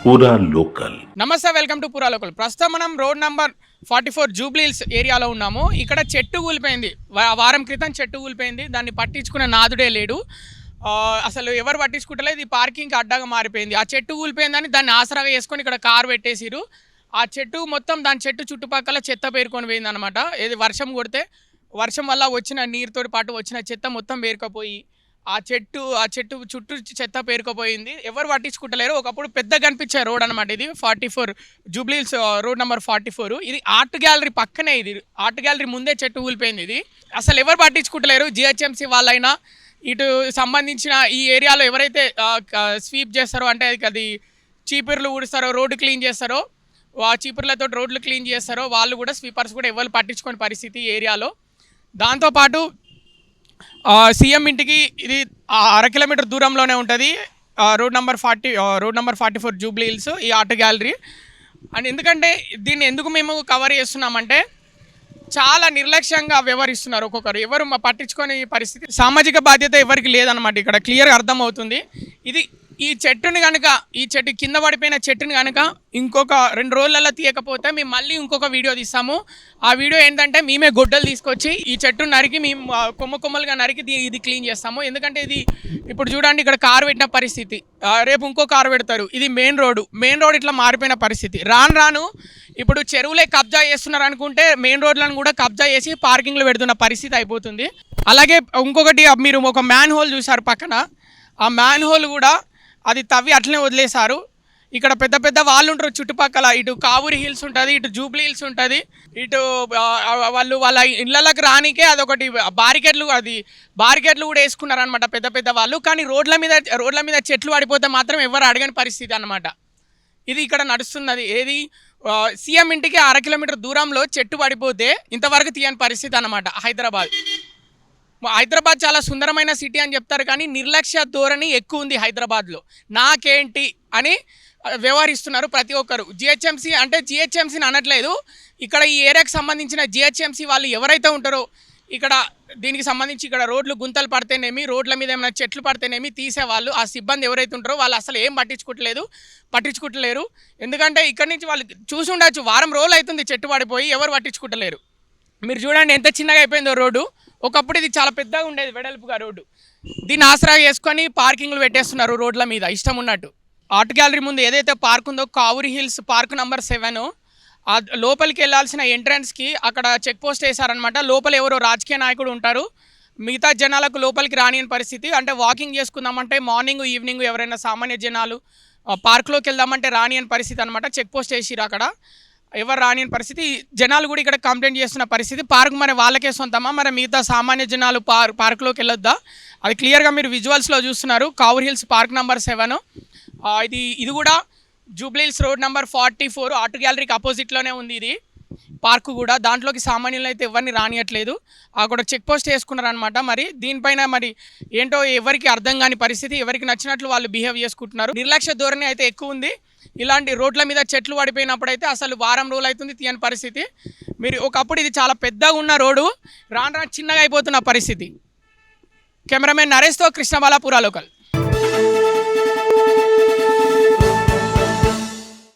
పూరా లోకల్. నమస్తే, welcome to పూరా లోకల్. ప్రస్తుతం మనం రోడ్ నంబర్ 44 జూబ్లీహిల్స్ ఏరియాలో ఉన్నాము. ఇక్కడ చెట్టు కూలిపోయింది. వారం క్రితం చెట్టు కూలిపోయింది. దాన్ని పట్టించుకునే నాదుడే లేడు. అసలు ఎవరు పట్టించుకుంటలేదు. ఇది పార్కింగ్కి అడ్డాగా మారిపోయింది. ఆ చెట్టు కూలిపోయిందని దాన్ని ఆసరాగా వేసుకొని ఇక్కడ కారు పెట్టేసిరు. ఆ చెట్టు మొత్తం దాని చెట్టు చుట్టుపక్కల చెత్త పేరుకొని పోయింది అనమాట. ఏది వర్షం కొడితే వర్షం వల్ల వచ్చిన నీరుతో పాటు వచ్చిన చెత్త మొత్తం పేరుకపోయి ఆ చెట్టు చుట్టూ చెత్త పేరుకుపోయింది. ఎవరు పట్టించుకుంటలేరు. ఒకప్పుడు పెద్ద కనిపించే రోడ్ అనమాట. ఇది 44 జూబ్లీహిల్స్ రోడ్ నెంబర్ 44. ఇది ఆర్ట్ గ్యాలరీ పక్కనే. ఇది ఆర్ట్ గ్యాలరీ ముందే చెట్టు కూలిపోయింది. ఇది అసలు ఎవరు పట్టించుకుంటలేరు. జిహెచ్ఎంసీ వాళ్ళైనా ఇటు సంబంధించిన ఈ ఏరియాలో ఎవరైతే స్వీప్ చేస్తారో, అంటే అది చీపుర్లు ఊడుస్తారో, రోడ్డు క్లీన్ చేస్తారో, ఆ చీపుర్లతో రోడ్లు క్లీన్ చేస్తారో వాళ్ళు కూడా, స్వీపర్స్ కూడా ఎవరు పట్టించుకునే పరిస్థితి ఏరియాలో. దాంతోపాటు సీఎం ఇంటికి ఇది 1/2 కిలోమీటర్ దూరంలోనే ఉంటుంది. రోడ్ నెంబర్ 44 జూబ్లీహిల్స్ ఈ ఆర్ట్ గ్యాలరీ. అండ్ ఎందుకంటే దీన్ని ఎందుకు మేము కవర్ చేస్తున్నామంటే చాలా నిర్లక్ష్యంగా వ్యవహరిస్తున్నారు ఒక్కొక్కరు. ఎవరు పట్టించుకునే పరిస్థితి, సామాజిక బాధ్యత ఎవరికి లేదనమాట. ఇక్కడ క్లియర్గా అర్థమవుతుంది. ఈ చెట్టు కింద పడిపోయిన చెట్టుని కనుక ఇంకొక 2 రోజులలో తీయకపోతే మేము మళ్ళీ ఇంకొక వీడియో తీస్తాము. ఆ వీడియో ఏంటంటే మేమే గొడ్డలు తీసుకొచ్చి ఈ చెట్టును నరికి మేము కొమ్మలుగా నరికి ఇది క్లీన్ చేస్తాము. ఎందుకంటే ఇది ఇప్పుడు చూడండి, ఇక్కడ కారు పెట్టిన పరిస్థితి, రేపు ఇంకో కారు పెడతారు. ఇది మెయిన్ రోడ్ ఇట్లా మారిపోయిన పరిస్థితి. రాను ఇప్పుడు చెరువులే కబ్జా చేస్తున్నారు అనుకుంటే మెయిన్ రోడ్లను కూడా కబ్జా చేసి పార్కింగ్లో పెడుతున్న పరిస్థితి అయిపోతుంది. అలాగే ఇంకొకటి, మీరు ఒక మ్యాన్ హోల్ చూసారు పక్కన. ఆ మ్యాన్ హోల్ కూడా అది తవ్వి అట్లనే వదిలేశారు. ఇక్కడ పెద్ద వాళ్ళు ఉంటారు చుట్టుపక్కల. ఇటు కావూరి హిల్స్ ఉంటుంది, ఇటు జూబ్లీ హిల్స్ ఉంటుంది. ఇటు వాళ్ళ ఇళ్ళకి రానికే అదొకటి బారికేడ్లు కూడా వేసుకున్నారనమాట పెద్ద వాళ్ళు. కానీ రోడ్ల మీద చెట్లు పడిపోతే మాత్రం ఎవరు అడగని పరిస్థితి అనమాట. ఇది ఇక్కడ నడుస్తున్నది. ఏది సీఎం ఇంటికి 1/2 కిలోమీటర్ దూరంలో చెట్టు పడిపోతే ఇంతవరకు తీయని పరిస్థితి అనమాట. హైదరాబాద్ చాలా సుందరమైన సిటీ అని చెప్తారు, కానీ నిర్లక్ష్య ధోరణి ఎక్కువ ఉంది హైదరాబాద్లో. నాకేంటి అని వ్యవహరిస్తున్నారు ప్రతి ఒక్కరు. జిహెచ్ఎంసీని అనట్లేదు. ఇక్కడ ఈ ఏరియాకి సంబంధించిన జిహెచ్ఎంసీ వాళ్ళు ఎవరైతే ఉంటారో, ఇక్కడ దీనికి సంబంధించి ఇక్కడ రోడ్లు గుంతలు పడితేనేమి, రోడ్ల మీద ఏమైనా చెట్లు పడితేనేమి తీసేవాళ్ళు, ఆ సిబ్బంది ఎవరైతే ఉంటారో వాళ్ళు అసలు ఏం పట్టించుకుంటలేరు. ఎందుకంటే ఇక్కడి నుంచి వాళ్ళు చూసి ఉండొచ్చు, వారం రోజులు అవుతుంది చెట్టు పడిపోయి, ఎవరు పట్టించుకుంటలేరు. మీరు చూడండి ఎంత చిన్నగా అయిపోయిందో రోడ్డు. ఒకప్పుడు ఇది చాలా పెద్దగా ఉండేది, వెడల్పుగా రోడ్డు. దీన్ని ఆసరా చేసుకొని పార్కింగ్లు పెట్టేస్తున్నారు రోడ్ల మీద ఇష్టం ఉన్నట్టు. ఆర్ట్ గ్యాలరీ ముందు ఏదైతే పార్క్ ఉందో, కావూరి హిల్స్ పార్క్ నెంబర్ 7, ఆ లోపలికి వెళ్ళాల్సిన ఎంట్రన్స్కి అక్కడ చెక్ పోస్ట్ వేశారనమాట. లోపల ఎవరో రాజకీయ నాయకుడు ఉంటారు. మిగతా జనాలకు లోపలికి రానియని పరిస్థితి. అంటే వాకింగ్ చేసుకుందామంటే మార్నింగ్ ఈవినింగ్ ఎవరైనా సామాన్య జనాలు పార్క్లోకి వెళ్దామంటే రానియని పరిస్థితి అనమాట. చెక్ పోస్ట్ వేసిరు అక్కడ, ఎవరు రానియని పరిస్థితి. జనాలు కూడా ఇక్కడ కంప్లైంట్ చేస్తున్న పరిస్థితి. పార్క్ మరి వాళ్ళకే సొంతమా, మరి మిగతా సామాన్య జనాలు పార్క్లోకి వెళ్ళొద్దా? అది క్లియర్గా మీరు విజువల్స్లో చూస్తున్నారు. Kavuri hills park number 7. ఇది కూడా జూబ్లీహిల్స్ రోడ్ నెంబర్ 44 ఆర్ట్ గ్యాలరీకి అపోజిట్లోనే ఉంది ఇది పార్కు కూడా. దాంట్లోకి సామాన్యులు అయితే ఎవరిని రానియట్లేదు. అక్కడ చెక్ పోస్ట్ వేసుకున్నారనమాట. మరి దీనిపైన మరి ఏంటో ఎవరికి అర్థం కాని పరిస్థితి. ఎవరికి నచ్చినట్లు వాళ్ళు బిహేవ్ చేసుకుంటున్నారు. నిర్లక్ష్య ధోరణి అయితే ఎక్కువ ఉంది. ఇలాంటి రోడ్ల మీద చెట్లు పడిపోయినప్పుడు అయితే అసలు వారం రోజులు అవుతుంది తీయని పరిస్థితి. మీరు ఒకప్పుడు ఇది చాలా పెద్దగా ఉన్న రోడ్డు రాను చిన్నగా అయిపోతున్న పరిస్థితి. కెమెరామెన్ నరేష్తో కృష్ణబాల, పూరా లోకల్.